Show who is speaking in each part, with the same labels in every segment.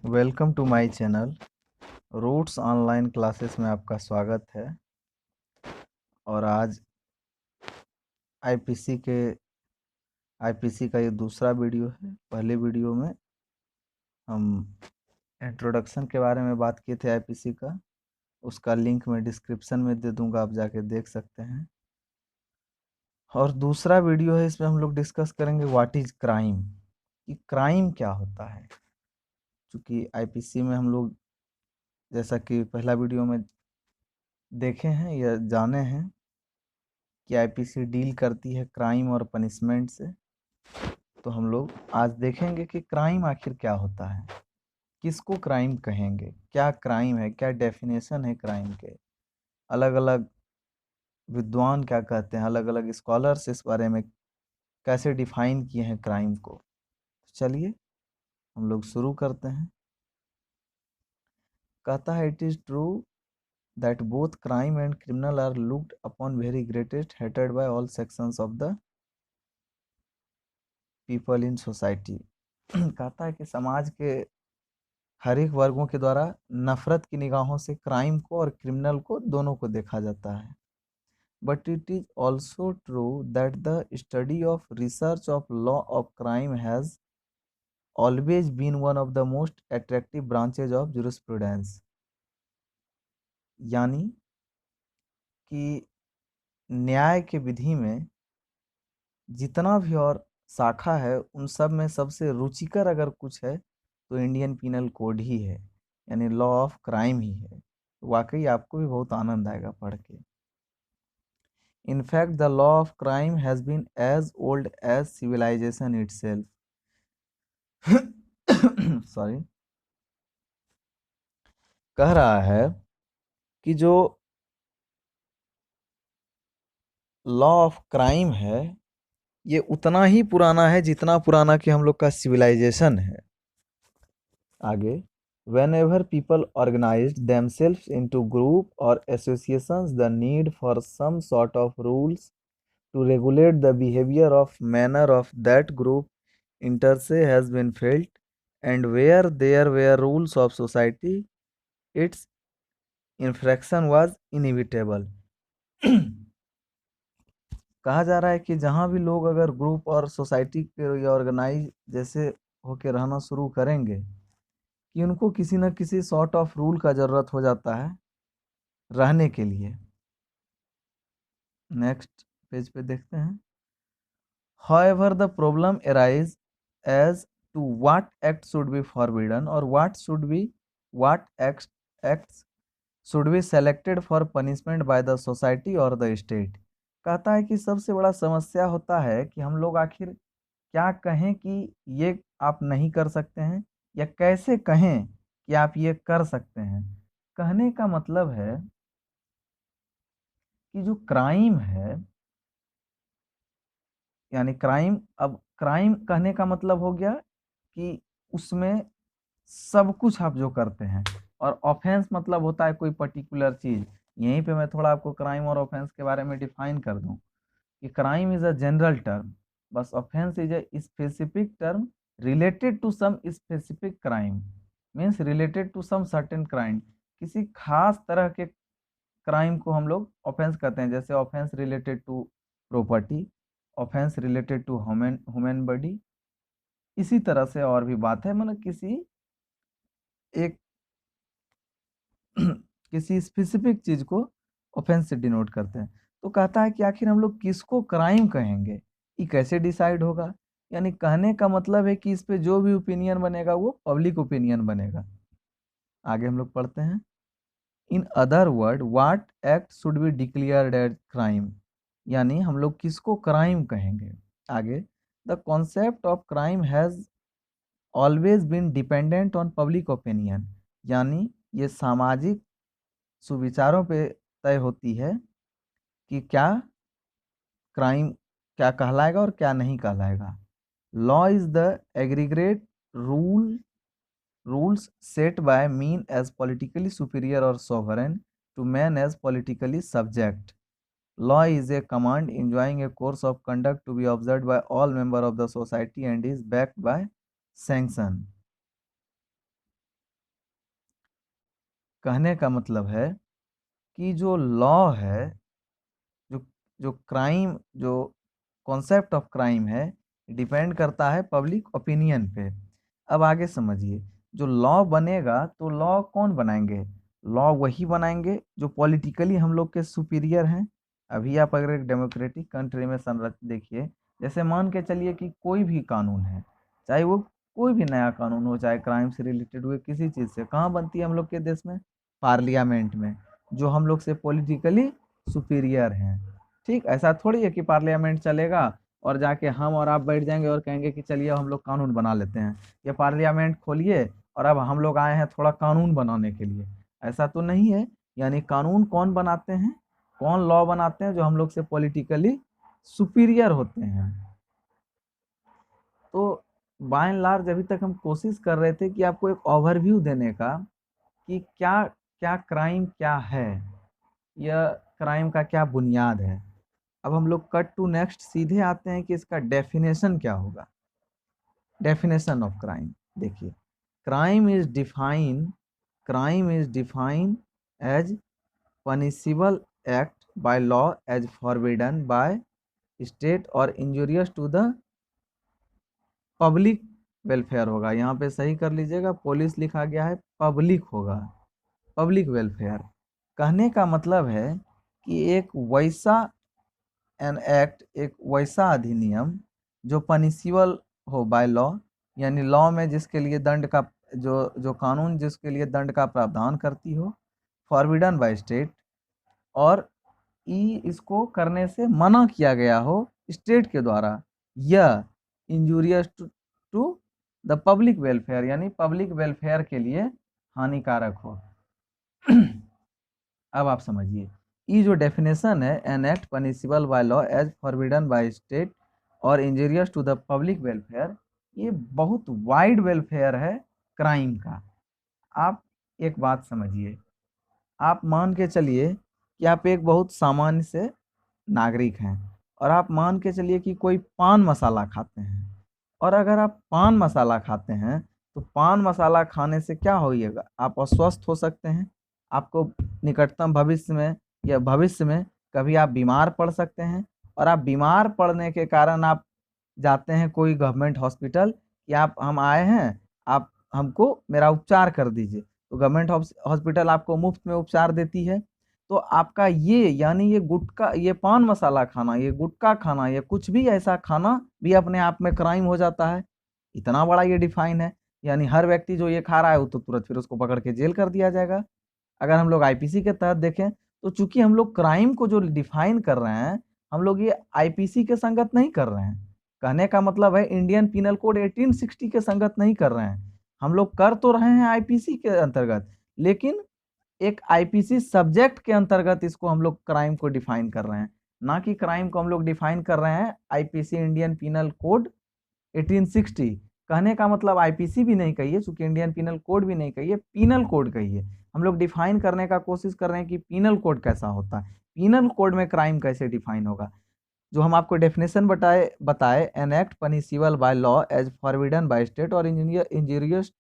Speaker 1: Welcome to my channel. Roots online classes में आपका स्वागत है। और आज आईपीसी का ये दूसरा वीडियो है। पहले वीडियो में हम इंट्रोडक्शन के बारे में बात किए थे आईपीसी का। उसका लिंक मैं डिस्क्रिप्शन में दे दूंगा, आप जाके देख सकते हैं। और दूसरा वीडियो है, इसमें हम लोग डिस्कस करेंगे व्हाट इज क्राइम, कि क्राइम क्या होता है। क्योंकि आईपीसी में हम लोग, जैसा कि पहला वीडियो में देखे हैं या जाने हैं, कि आईपीसी डील करती है क्राइम और पनिशमेंट से। तो हम लोग आज देखेंगे कि क्राइम आखिर क्या होता है, किसको क्राइम कहेंगे, क्या क्राइम है, क्या डेफिनेशन है क्राइम के। अलग अलग विद्वान क्या कहते हैं, अलग अलग स्कॉलर्स इस बारे में कैसे डिफाइन किए हैं क्राइम को। तो चलिए हम लोग शुरू करते हैं। कहता है, it is true that both crime and criminal are looked upon very greatest hated by all sections of the people in society। कहता है कि समाज के हर एक वर्गों के द्वारा नफरत की निगाहों से क्राइम को और क्रिमिनल को दोनों को देखा जाता है। But it is also true that the study of research of law of crime has always been one of the most attractive branches of jurisprudence. यानी कि न्याय के विधि में जितना भी और शाखा है, उन सब में सबसे रुचिकर अगर कुछ है तो इंडियन पीनल कोड ही है, यानी लॉ ऑफ क्राइम ही है। वाकई आपको भी बहुत आनंद आएगा पढ़ के। In fact the law of crime has been as old as civilisation itself. Sorry. कह रहा है कि जो लॉ ऑफ क्राइम है ये उतना ही पुराना है जितना पुराना कि हम लोग का सिविलाइजेशन है। आगे, whenever people organized themselves into group or associations, the need for some sort of rules to regulate the behavior of manner of that group inter se has been felt, and where there were rules of society, its infraction was inevitable। कहा जा रहा है कि जहाँ भी लोग अगर group और सोसाइटी के या ऑर्गेनाइज जैसे होके रहना शुरू करेंगे, कि उनको किसी न किसी सॉर्ट ऑफ रूल का ज़रूरत हो जाता है रहने के लिए। नेक्स्ट पेज पे देखते हैं। However, the problem arises as to what act should be forbidden or what acts should be selected for punishment by the society or the state। कहता है कि सबसे बड़ा समस्या होता है कि हम लोग आखिर क्या कहें कि ये आप नहीं कर सकते हैं, या कैसे कहें कि आप ये कर सकते हैं। कहने का मतलब है कि जो क्राइम है, यानी क्राइम, अब क्राइम कहने का मतलब हो गया कि उसमें सब कुछ आप जो करते हैं, और ऑफेंस मतलब होता है कोई पर्टिकुलर चीज। यहीं पे मैं थोड़ा आपको क्राइम और ऑफेंस के बारे में डिफाइन कर दूं कि crime is a general term, बस offence is a specific term related to some specific crime. Means related to some certain crime, किसी खास तरह के क्राइम को हम लोग ऑफेंस कहते हैं। जैसे offence related to property, offence related to human human body. इसी तरह से और भी बात है, मतलब किसी एक किसी स्पेसिफिक चीज को ऑफेंस से डिनोट करते हैं। तो कहता है कि आखिर हम लोग किसको क्राइम कहेंगे, ये कैसे डिसाइड होगा। यानी कहने का मतलब है कि इस पे जो भी ओपिनियन बनेगा वो पब्लिक ओपिनियन बनेगा। आगे हम लोग पढ़ते हैं। In other word, what act should be declared as crime, यानी हम लोग किसको क्राइम कहेंगे। आगे, the concept of crime has always been dependent on public opinion, यानी ये सामाजिक सुविचारों पे तय होती है कि क्या क्राइम क्या कहलाएगा और क्या नहीं कहलाएगा। Law is the aggregate rules set by men as politically superior or sovereign to man as politically subject. Law is a command enjoying a course of conduct to be observed by all members of the society and is backed by sanction। कहने का मतलब है कि जो law है, जो जो crime, जो कॉन्सेप्ट ऑफ क्राइम है, डिपेंड करता है पब्लिक ओपिनियन पे। अब आगे समझिए, जो लॉ बनेगा तो लॉ कौन बनाएंगे? लॉ वही बनाएंगे जो पॉलिटिकली हम लोग के सुपीरियर हैं। अभी आप अगर एक डेमोक्रेटिक कंट्री में संरचना देखिए, जैसे मान के चलिए कि कोई भी कानून है, चाहे वो कोई भी नया कानून हो, चाहे क्राइम से रिलेटेड हुए किसी चीज़ से, कहाँ बनती है हम लोग के देश में? पार्लियामेंट में, जो हम लोग से पॉलिटिकली सुपीरियर हैं। ठीक, ऐसा थोड़ी है कि पार्लियामेंट चलेगा और जाके हम और आप बैठ जाएंगे और कहेंगे कि चलिए हम लोग कानून बना लेते हैं। ये पार्लियामेंट खोलिए और अब हम लोग आए हैं थोड़ा कानून बनाने के लिए, ऐसा तो नहीं है। यानी कानून कौन बनाते हैं, कौन लॉ बनाते हैं? जो हम लोग से पॉलिटिकली सुपीरियर होते हैं। तो बाय एंड लार्ज अभी तक हम कोशिश कर रहे थे कि आपको एक ओवरव्यू देने का कि क्या क्या क्राइम क्या है, या क्राइम का क्या बुनियाद है। अब हम लोग कट टू नेक्स्ट सीधे आते हैं कि इसका डेफिनेशन क्या होगा। डेफिनेशन ऑफ क्राइम देखिए, crime is define crime is define as punishable act by law as forbidden by state और injurious to the public welfare होगा। यहाँ पे सही कर लीजिएगा, पुलिस लिखा गया है, पब्लिक होगा, पब्लिक वेलफेयर। कहने का मतलब है कि एक वैसा एन एक्ट, एक वैसा अधिनियम जो पनिशेबल हो बाय लॉ, यानी लॉ में जिसके लिए दंड का, जो कानून जिसके लिए दंड का प्रावधान करती हो, फॉरबिडन बाय स्टेट, और इसको करने से मना किया गया हो स्टेट के द्वारा, या injurious to the public welfare, यानी पब्लिक वेलफेयर के लिए हानिकारक हो। अब आप समझिए, ये जो डेफिनेशन है, an act punishable by law as forbidden by state और injurious to the public welfare, ये बहुत वाइड वेलफेयर है क्राइम का। आप एक बात समझिए, आप मान के चलिए कि आप एक बहुत सामान्य से नागरिक हैं, और आप मान के चलिए कि कोई पान मसाला खाते हैं, और अगर आप पान मसाला खाते हैं तो पान मसाला खाने से क्या होइएगा? आप अस्वस्थ हो सकते हैं, आपको निकटतम भविष्य में या भविष्य में कभी आप बीमार पड़ सकते हैं, और आप बीमार पड़ने के कारण आप जाते हैं कोई गवर्नमेंट हॉस्पिटल कि आप, हम आए हैं, आप हमको मेरा उपचार कर दीजिए। तो गवर्नमेंट हॉस्पिटल आपको मुफ्त में उपचार देती है। तो आपका ये, यानी ये गुटखा, ये पान मसाला खाना, ये गुटखा खाना, ये कुछ भी ऐसा खाना भी अपने आप में क्राइम हो जाता है। इतना बड़ा ये डिफाइन है, यानी हर व्यक्ति जो ये खा रहा है वो तो तुरंत फिर उसको पकड़ के जेल कर दिया जाएगा। अगर हम लोग आईपीसी के तहत देखें तो चूंकि हम लोग क्राइम को जो डिफाइन कर रहे हैं, हम लोग ये आईपीसी के संगत नहीं कर रहे हैं। कहने का मतलब है इंडियन पिनल कोड 1860 के संगत नहीं कर रहे हैं। हम लोग कर तो रहे हैं आईपीसी के अंतर्गत, लेकिन एक आईपीसी सब्जेक्ट के अंतर्गत इसको हम लोग क्राइम को डिफाइन कर रहे हैं, ना कि क्राइम को हम लोग डिफाइन कर रहे हैं आईपीसी इंडियन पिनल कोड 1860। कहने का मतलब आईपीसी भी नहीं कहिए, चूंकि इंडियन पिनल कोड भी नहीं कहिए, पिनल कोड कहिए। हम लोग डिफाइन करने का कोशिश कर रहे हैं कि पिनल कोड कैसा होता है, पिनल कोड में क्राइम कैसे डिफाइन होगा। जो हम आपको डेफिनेशन बताए बताए an act punishable by law as forbidden by state और injurious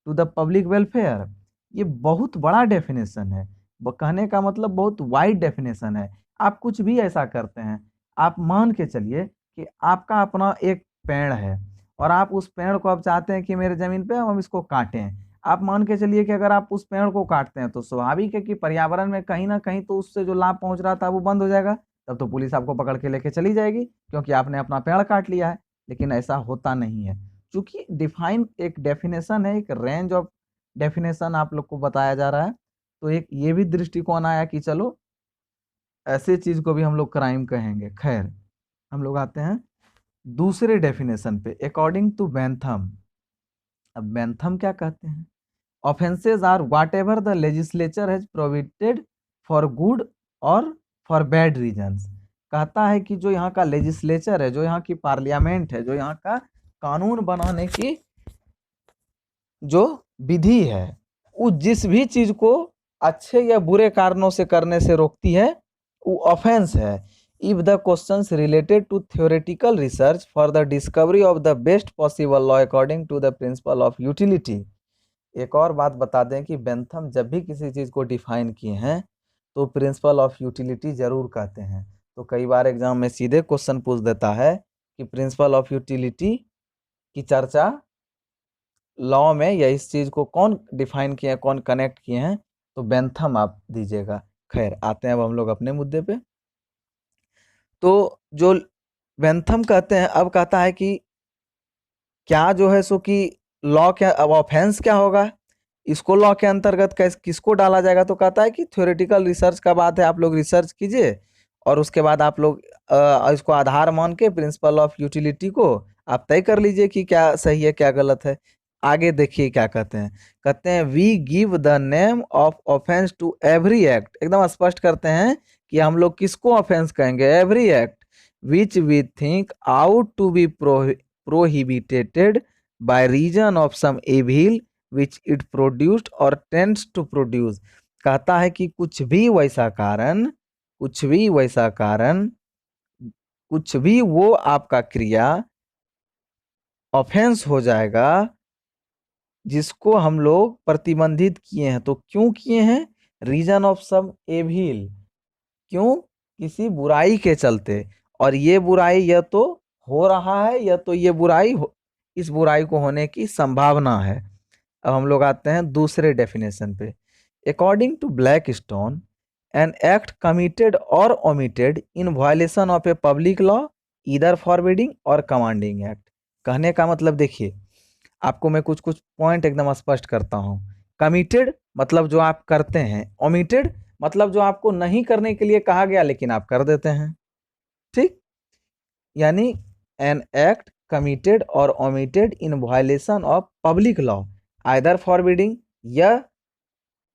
Speaker 1: to the public welfare, ये बहुत बड़ा डेफिनेशन है। कहने का मतलब बहुत वाइड डेफिनेशन है। आप कुछ भी ऐसा करते हैं, आप मान के चलिए कि आपका अपना एक पेड़ है, और आप उस पेड़ को अब चाहते हैं कि मेरे ज़मीन पे हम इसको काटें। आप मान के चलिए कि अगर आप उस पेड़ को काटते हैं तो स्वाभाविक है कि पर्यावरण में कहीं ना कहीं तो उससे जो लाभ पहुंच रहा था वो बंद हो जाएगा। तब तो पुलिस आपको पकड़ के लेके चली जाएगी, क्योंकि आपने अपना पेड़ काट लिया है। लेकिन ऐसा होता नहीं है, चूंकि डिफाइन एक डेफिनेशन है, एक रेंज ऑफ डेफिनेशन आप लोग को बताया जा रहा है। तो एक ये भी दृष्टिकोण आया कि चलो ऐसे चीज को भी हम लोग क्राइम कहेंगे। खैर, हम लोग आते हैं दूसरे डेफिनेशन पे, अकॉर्डिंग टू बेंथम। अब बेंथम क्या कहते हैं? Offences are whatever the legislature has provided for good और फॉर बैड रीजंस। कहता है कि जो यहाँ का लेजिस्लेचर है, जो यहाँ की पार्लियामेंट है, जो यहाँ का कानून बनाने की जो विधि है, वो जिस भी चीज को अच्छे या बुरे कारणों से करने से रोकती है, वो ऑफेंस है। If the questions related to theoretical research for the discovery of the best possible law according to the principle of utility, एक और बात बता दें कि बेंथम जब भी किसी चीज़ को डिफाइन किए हैं तो प्रिंसिपल ऑफ यूटिलिटी जरूर कहते हैं। तो कई बार एग्जाम में सीधे क्वेश्चन पूछ देता है कि प्रिंसिपल ऑफ यूटिलिटी की चर्चा लॉ में या इस चीज़ को कौन डिफाइन किए हैं, कौन कनेक्ट किए हैं, तो बेंथम आप दीजिएगा। खैर, आते हैं अब हम लोग अपने मुद्दे पे। तो जो बेंथम कहते हैं, अब कहता है कि क्या जो है सो कि लॉ के अब ऑफेंस क्या होगा, इसको लॉ के अंतर्गत किसको डाला जाएगा। तो कहता है कि थ्योरेटिकल रिसर्च का बात है, आप लोग रिसर्च कीजिए और उसके बाद आप लोग इसको आधार मान के प्रिंसिपल ऑफ यूटिलिटी को आप तय कर लीजिए कि क्या सही है क्या गलत है। आगे देखिए क्या कहते हैं। कहते हैं we give the name of offence to every act. एकदम स्पष्ट करते हैं कि हम लोग किसको ऑफेंस कहेंगे, every act which we think out to be prohibited by reason of some evil which it produced or tends to produce। कहता है कि कुछ भी वैसा कारण, कुछ भी वैसा कारण, कुछ भी वो आपका क्रिया ऑफेंस हो जाएगा जिसको हम लोग प्रतिबंधित किए हैं। तो क्यों किए हैं, रीजन ऑफ सम एविल, क्यों, किसी बुराई के चलते। और ये बुराई या तो हो रहा है या तो ये बुराई इस बुराई को होने की संभावना है। अब हम लोग आते हैं दूसरे डेफिनेशन पे। According to Blackstone, an act committed or omitted in violation of a public law either forbidding or commanding act. कहने का मतलब देखिए, आपको मैं कुछ कुछ पॉइंट एकदम स्पष्ट करता हूँ। कमिटेड मतलब जो आप करते हैं, ओमिटेड मतलब जो आपको नहीं करने के लिए कहा गया लेकिन आप कर देते हैं। ठीक, यानी N act committed or omitted in violation of public law either forbidding, या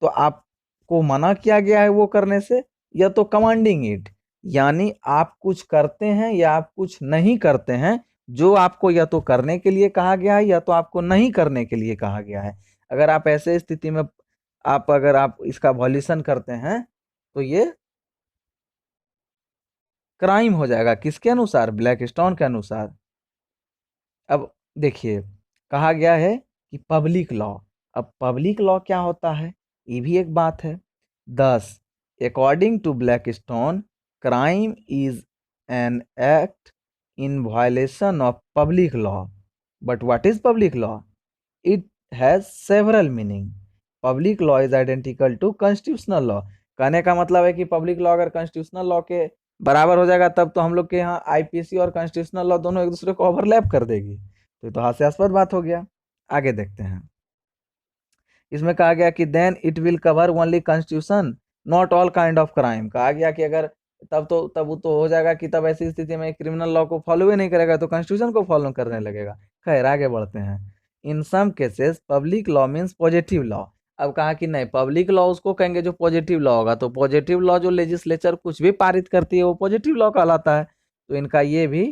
Speaker 1: तो आपको मना किया गया है वो करने से, या तो कमांडिंग इट, यानी आप कुछ करते हैं या आप कुछ नहीं करते हैं जो आपको या तो करने के लिए कहा गया है या तो आपको नहीं करने के लिए कहा गया है। अगर आप ऐसे स्थिति में अगर आप इसका वॉल्यूशन करते हैं तो ये क्राइम हो जाएगा। किसके अनुसार, ब्लैक स्टोन के अनुसार। अब देखिए, कहा गया है कि पब्लिक लॉ। अब पब्लिक लॉ क्या होता है, ये भी एक बात है। 10 according to Blackstone, crime is an act in violation of public law. But what is public law, it has several meaning. Public law is identical to constitutional law. कहने का मतलब है कि पब्लिक लॉ अगर constitutional law के बराबर हो जाएगा तब तो हम लोग के यहाँ आईपीसी और कॉन्स्टिट्यूशनल लॉ दोनों एक दूसरे को ओवरलैप कर देगी। तो ये तो हास्यास्पद बात हो गया। आगे देखते हैं। इसमें कहा गया कि then it will cover only constitution not all kind of crime. कहा गया कि अगर तब वो तो हो जाएगा कि तब ऐसी स्थिति में क्रिमिनल लॉ को फॉलो ही नहीं करेगा तो कॉन्स्टिट्यूशन को फॉलो करने लगेगा। खैर, आगे बढ़ते हैं। In some cases public law means positive law. अब कहा कि नहीं, पब्लिक लॉ उसको कहेंगे जो पॉजिटिव लॉ होगा। तो पॉजिटिव लॉ जो लेजिस्लेचर कुछ भी पारित करती है वो पॉजिटिव लॉ कहलाता है। तो इनका ये भी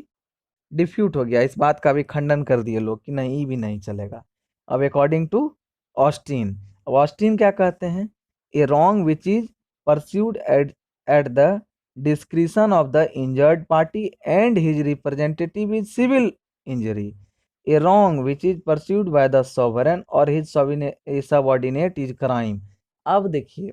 Speaker 1: डिफ्यूट हो गया, इस बात का भी खंडन कर दिए लोग कि नहीं, ये भी नहीं चलेगा। अब अकॉर्डिंग टू ऑस्टिन, अब ऑस्टिन क्या कहते हैं, a wrong which is pursued at the discretion of the injured party and his representative is civil injury. A wrong which is pursued by the sovereign or his subordinate is crime. अब देखिए,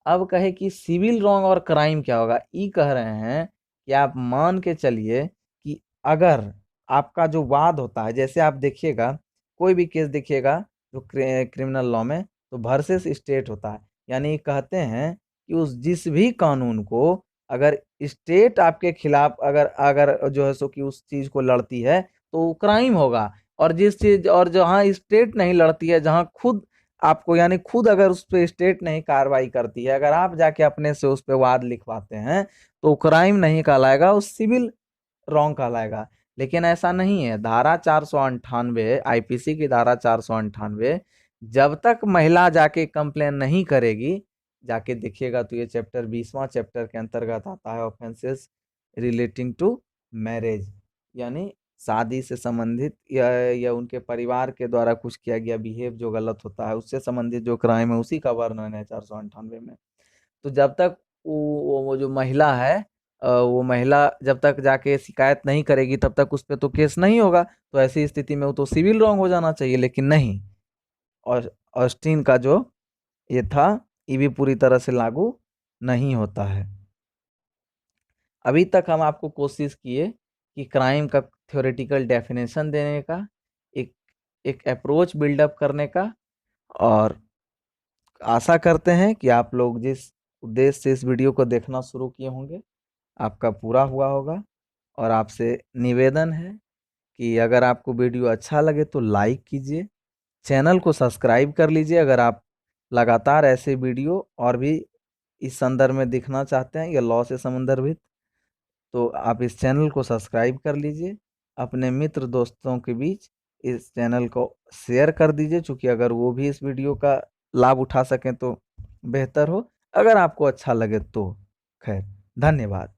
Speaker 1: अब कहे कि civil wrong और crime क्या होगा, ये कह रहे हैं कि आप मान के चलिए कि अगर आपका जो वाद होता है, जैसे आप देखिएगा कोई भी केस देखिएगा जो क्रिमिनल लॉ में, तो वर्सेस स्टेट होता है। यानी कहते हैं कि उस जिस भी कानून को अगर स्टेट आपके खिलाफ अगर अगर जो है सो कि उस चीज को लड़ती है तो क्राइम होगा। और जिस चीज और जहाँ स्टेट नहीं लड़ती है, जहाँ खुद आपको यानी खुद अगर उस पर स्टेट नहीं कार्रवाई करती है, अगर आप जाके अपने से उस पर वाद लिखवाते हैं तो क्राइम नहीं कहलाएगा, उस सिविल रॉन्ग कहलाएगा। लेकिन ऐसा नहीं है। धारा 498 आईपीसी की धारा 498, जब तक महिला जाके कंप्लेन नहीं करेगी, जाके देखिएगा तो ये चैप्टर 20वां चैप्टर के अंतर्गत आता है, ऑफेंसेस रिलेटिंग टू मैरिज, यानी शादी से संबंधित या उनके परिवार के द्वारा कुछ किया गया बिहेव जो गलत होता है उससे संबंधित जो क्राइम है उसी का वर्णन है 498 में। तो जब तक वो जो महिला है, वो महिला जब तक जाके शिकायत नहीं करेगी तब तक उस पर तो केस नहीं होगा। तो ऐसी स्थिति में वो तो सिविल रॉन्ग हो जाना चाहिए, लेकिन नहीं। और ऑस्टिन का जो ये था, ये भी पूरी तरह से लागू नहीं होता है। अभी तक हम आपको कोशिश किए कि क्राइम का थ्योरेटिकल डेफिनेशन देने का, एक एक अप्रोच बिल्डअप करने का, और आशा करते हैं कि आप लोग जिस उद्देश्य से इस वीडियो को देखना शुरू किए होंगे आपका पूरा हुआ होगा। और आपसे निवेदन है कि अगर आपको वीडियो अच्छा लगे तो लाइक कीजिए, चैनल को सब्सक्राइब कर लीजिए। अगर आप लगातार ऐसे वीडियो और भी इस संदर्भ में दिखना चाहते हैं या लॉ से संदर्भित, तो आप इस चैनल को सब्सक्राइब कर लीजिए। अपने मित्र दोस्तों के बीच इस चैनल को शेयर कर दीजिए, क्योंकि अगर वो भी इस वीडियो का लाभ उठा सकें तो बेहतर हो। अगर आपको अच्छा लगे तो खैर, धन्यवाद।